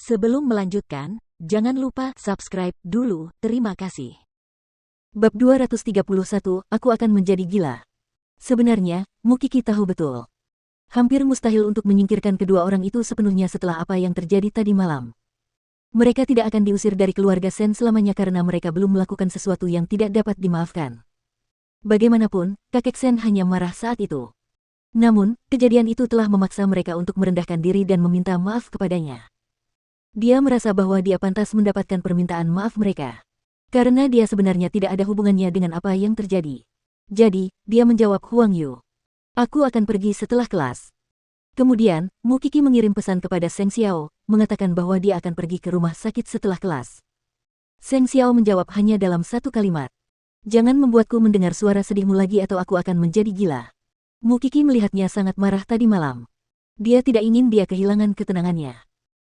Sebelum melanjutkan, jangan lupa subscribe dulu, terima kasih. Bab 231, Aku akan menjadi gila. Sebenarnya, Mukiki tahu betul. Hampir mustahil untuk menyingkirkan kedua orang itu sepenuhnya setelah apa yang terjadi tadi malam. Mereka tidak akan diusir dari keluarga Sen selamanya karena mereka belum melakukan sesuatu yang tidak dapat dimaafkan. Bagaimanapun, kakek Sen hanya marah saat itu. Namun, kejadian itu telah memaksa mereka untuk merendahkan diri dan meminta maaf kepadanya. Dia merasa bahwa dia pantas mendapatkan permintaan maaf mereka. Karena dia sebenarnya tidak ada hubungannya dengan apa yang terjadi. Jadi, dia menjawab Huang Yu. Aku akan pergi setelah kelas. Kemudian, Mukiki mengirim pesan kepada Seng Xiao, mengatakan bahwa dia akan pergi ke rumah sakit setelah kelas. Seng Xiao menjawab hanya dalam satu kalimat. Jangan membuatku mendengar suara sedihmu lagi atau aku akan menjadi gila. Mukiki melihatnya sangat marah tadi malam. Dia tidak ingin dia kehilangan ketenangannya.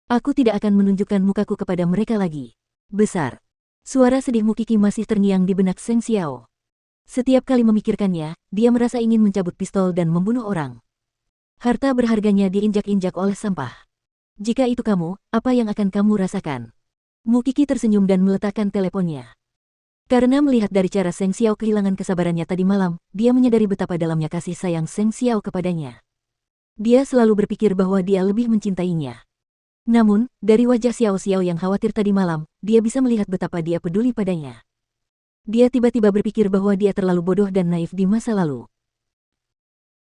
Aku tidak akan menunjukkan mukaku kepada mereka lagi. Besar. Suara sedih Mukiki masih terngiang di benak Seng Xiao. Setiap kali memikirkannya, dia merasa ingin mencabut pistol dan membunuh orang. Harta berharganya diinjak-injak oleh sampah. Jika itu kamu, apa yang akan kamu rasakan? Mukiki tersenyum dan meletakkan teleponnya. Karena melihat dari cara Seng Xiao kehilangan kesabarannya tadi malam, dia menyadari betapa dalamnya kasih sayang Seng Xiao kepadanya. Dia selalu berpikir bahwa dia lebih mencintainya. Namun, dari wajah Xiao Xiao yang khawatir tadi malam, dia bisa melihat betapa dia peduli padanya. Dia tiba-tiba berpikir bahwa dia terlalu bodoh dan naif di masa lalu.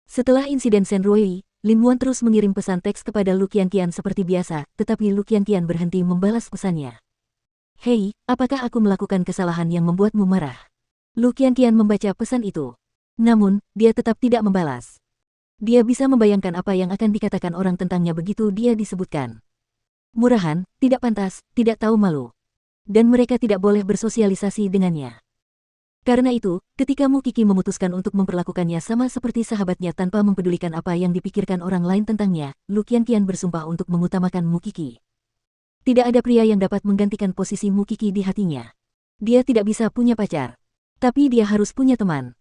Setelah insiden Shen Ruoyi, Lin Muan terus mengirim pesan teks kepada Lu Qianqian seperti biasa, tetapi Lu Qianqian berhenti membalas pesannya. Hei, apakah aku melakukan kesalahan yang membuatmu marah? Lu Qianqian membaca pesan itu. Namun, dia tetap tidak membalas. Dia bisa membayangkan apa yang akan dikatakan orang tentangnya begitu dia disebutkan. Murahan, tidak pantas, tidak tahu malu. Dan mereka tidak boleh bersosialisasi dengannya. Karena itu, ketika Mukiki memutuskan untuk memperlakukannya sama seperti sahabatnya tanpa mempedulikan apa yang dipikirkan orang lain tentangnya, Lu Qianqian bersumpah untuk mengutamakan Mukiki. Tidak ada pria yang dapat menggantikan posisi Mukiki di hatinya. Dia tidak bisa punya pacar. Tapi dia harus punya teman.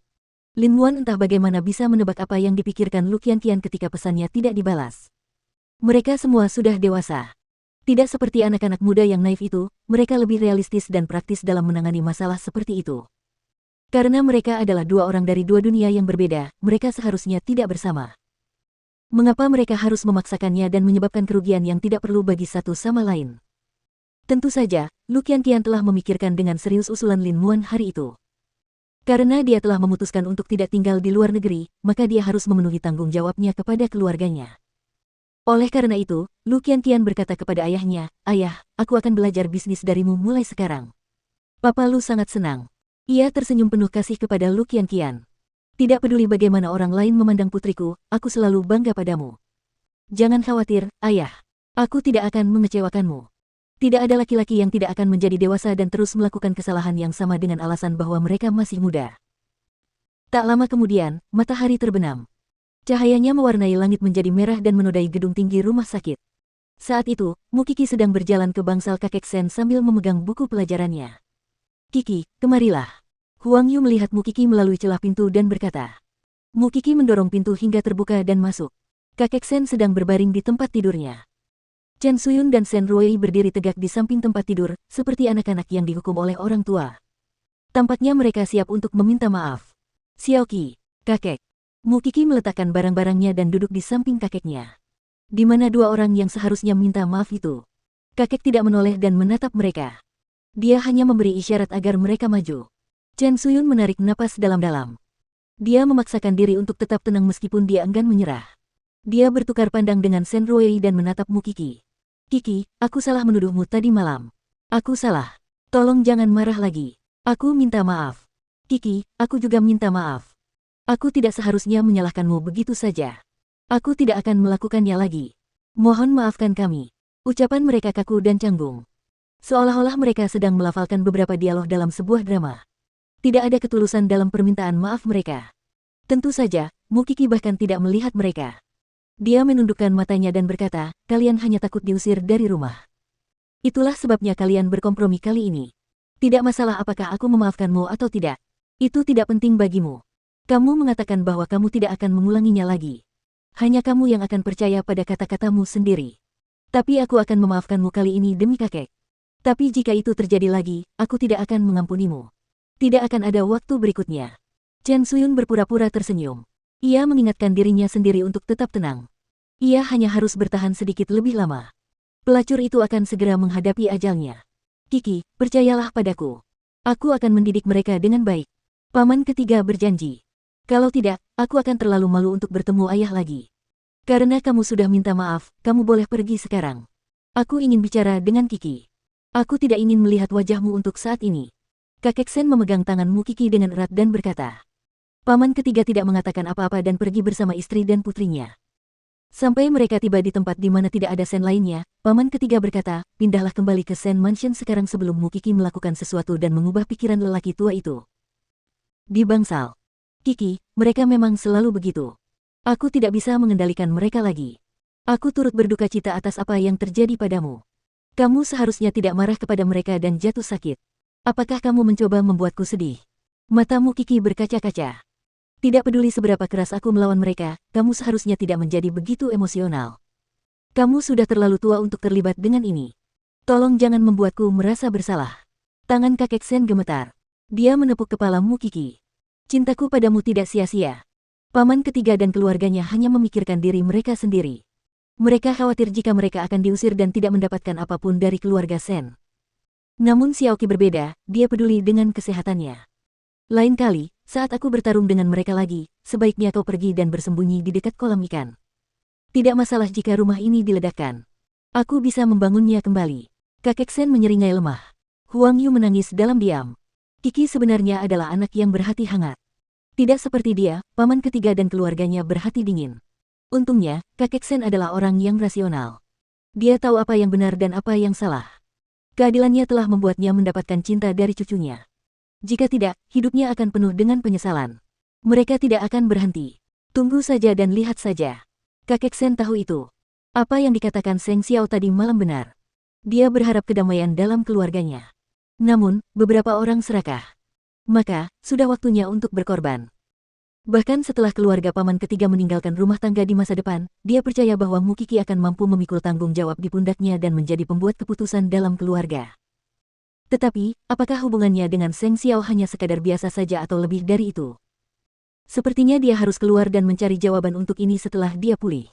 Lin Muan entah bagaimana bisa menebak apa yang dipikirkan Lu Qianqian ketika pesannya tidak dibalas. Mereka semua sudah dewasa. Tidak seperti anak-anak muda yang naif itu, mereka lebih realistis dan praktis dalam menangani masalah seperti itu. Karena mereka adalah dua orang dari dua dunia yang berbeda, mereka seharusnya tidak bersama. Mengapa mereka harus memaksakannya dan menyebabkan kerugian yang tidak perlu bagi satu sama lain? Tentu saja, Lu Qianqian telah memikirkan dengan serius usulan Lin Muan hari itu. Karena dia telah memutuskan untuk tidak tinggal di luar negeri, maka dia harus memenuhi tanggung jawabnya kepada keluarganya. Oleh karena itu, Lu Qianqian berkata kepada ayahnya, "Ayah, aku akan belajar bisnis darimu mulai sekarang." Papa Lu sangat senang. Ia tersenyum penuh kasih kepada Lu Qianqian. Tidak peduli bagaimana orang lain memandang putriku, aku selalu bangga padamu. Jangan khawatir, ayah. Aku tidak akan mengecewakanmu. Tidak ada laki-laki yang tidak akan menjadi dewasa dan terus melakukan kesalahan yang sama dengan alasan bahwa mereka masih muda. Tak lama kemudian, matahari terbenam. Cahayanya mewarnai langit menjadi merah dan menodai gedung tinggi rumah sakit. Saat itu, Mukiki sedang berjalan ke bangsal kakek Sen sambil memegang buku pelajarannya. "Kiki, kemarilah." Huang Yu melihat Mukiki melalui celah pintu dan berkata. Mukiki mendorong pintu hingga terbuka dan masuk. Kakek Sen sedang berbaring di tempat tidurnya. Chen Suyun dan Shen Ruoyi berdiri tegak di samping tempat tidur, seperti anak-anak yang dihukum oleh orang tua. Tampaknya mereka siap untuk meminta maaf. "Xiaoqi, kakek." Mukiki meletakkan barang-barangnya dan duduk di samping kakeknya. Di mana dua orang yang seharusnya minta maaf itu? Kakek tidak menoleh dan menatap mereka. Dia hanya memberi isyarat agar mereka maju. Chen Suyun menarik napas dalam-dalam. Dia memaksakan diri untuk tetap tenang meskipun dia enggan menyerah. Dia bertukar pandang dengan Shen Ruoyi dan menatap Mukiki. "Kiki, aku salah menuduhmu tadi malam. Aku salah. Tolong jangan marah lagi. Aku minta maaf. Kiki, aku juga minta maaf. Aku tidak seharusnya menyalahkanmu begitu saja. Aku tidak akan melakukannya lagi. Mohon maafkan kami." Ucapan mereka kaku dan canggung. Seolah-olah mereka sedang melafalkan beberapa dialog dalam sebuah drama. Tidak ada ketulusan dalam permintaan maaf mereka. Tentu saja, Mukiki bahkan tidak melihat mereka. Dia menundukkan matanya dan berkata, "Kalian hanya takut diusir dari rumah. Itulah sebabnya kalian berkompromi kali ini. Tidak masalah apakah aku memaafkanmu atau tidak. Itu tidak penting bagimu. Kamu mengatakan bahwa kamu tidak akan mengulanginya lagi. Hanya kamu yang akan percaya pada kata-katamu sendiri. Tapi aku akan memaafkanmu kali ini demi kakek. Tapi jika itu terjadi lagi, aku tidak akan mengampunimu. Tidak akan ada waktu berikutnya. Chen Suyun berpura-pura tersenyum. Ia mengingatkan dirinya sendiri untuk tetap tenang. Ia hanya harus bertahan sedikit lebih lama. Pelacur itu akan segera menghadapi ajalnya. Kiki, percayalah padaku. Aku akan mendidik mereka dengan baik. Paman ketiga berjanji. Kalau tidak, aku akan terlalu malu untuk bertemu ayah lagi. Karena kamu sudah minta maaf, kamu boleh pergi sekarang. Aku ingin bicara dengan Kiki. Aku tidak ingin melihat wajahmu untuk saat ini. Kakek Sen memegang tanganmu Kiki dengan erat dan berkata. Paman ketiga tidak mengatakan apa-apa dan pergi bersama istri dan putrinya. Sampai mereka tiba di tempat di mana tidak ada Sen lainnya, paman ketiga berkata, pindahlah kembali ke Sen Mansion sekarang sebelum Mukiki melakukan sesuatu dan mengubah pikiran lelaki tua itu. Di bangsal. Kiki, mereka memang selalu begitu. Aku tidak bisa mengendalikan mereka lagi. Aku turut berduka cita atas apa yang terjadi padamu. Kamu seharusnya tidak marah kepada mereka dan jatuh sakit. Apakah kamu mencoba membuatku sedih? Matamu Kiki berkaca-kaca. Tidak peduli seberapa keras aku melawan mereka, kamu seharusnya tidak menjadi begitu emosional. Kamu sudah terlalu tua untuk terlibat dengan ini. Tolong jangan membuatku merasa bersalah. Tangan kakek Sen gemetar. Dia menepuk kepalamu Kiki. Cintaku padamu tidak sia-sia. Paman ketiga dan keluarganya hanya memikirkan diri mereka sendiri. Mereka khawatir jika mereka akan diusir dan tidak mendapatkan apapun dari keluarga Sen. Namun Xiaoqi berbeda, dia peduli dengan kesehatannya. Lain kali, saat aku bertarung dengan mereka lagi, sebaiknya kau pergi dan bersembunyi di dekat kolam ikan. Tidak masalah jika rumah ini diledakkan. Aku bisa membangunnya kembali. Kakek Sen menyeringai lemah. Huang Yu menangis dalam diam. Kiki sebenarnya adalah anak yang berhati hangat. Tidak seperti dia, paman ketiga dan keluarganya berhati dingin. Untungnya, kakek Sen adalah orang yang rasional. Dia tahu apa yang benar dan apa yang salah. Keadilannya telah membuatnya mendapatkan cinta dari cucunya. Jika tidak, hidupnya akan penuh dengan penyesalan. Mereka tidak akan berhenti. Tunggu saja dan lihat saja. Kakek Sen tahu itu. Apa yang dikatakan Seng Xiao tadi malam benar. Dia berharap kedamaian dalam keluarganya. Namun, beberapa orang serakah. Maka, sudah waktunya untuk berkorban. Bahkan setelah keluarga paman ketiga meninggalkan rumah tangga di masa depan, dia percaya bahwa Mukiki akan mampu memikul tanggung jawab di pundaknya dan menjadi pembuat keputusan dalam keluarga. Tetapi, apakah hubungannya dengan Seng Xiao hanya sekadar biasa saja atau lebih dari itu? Sepertinya dia harus keluar dan mencari jawaban untuk ini setelah dia pulih.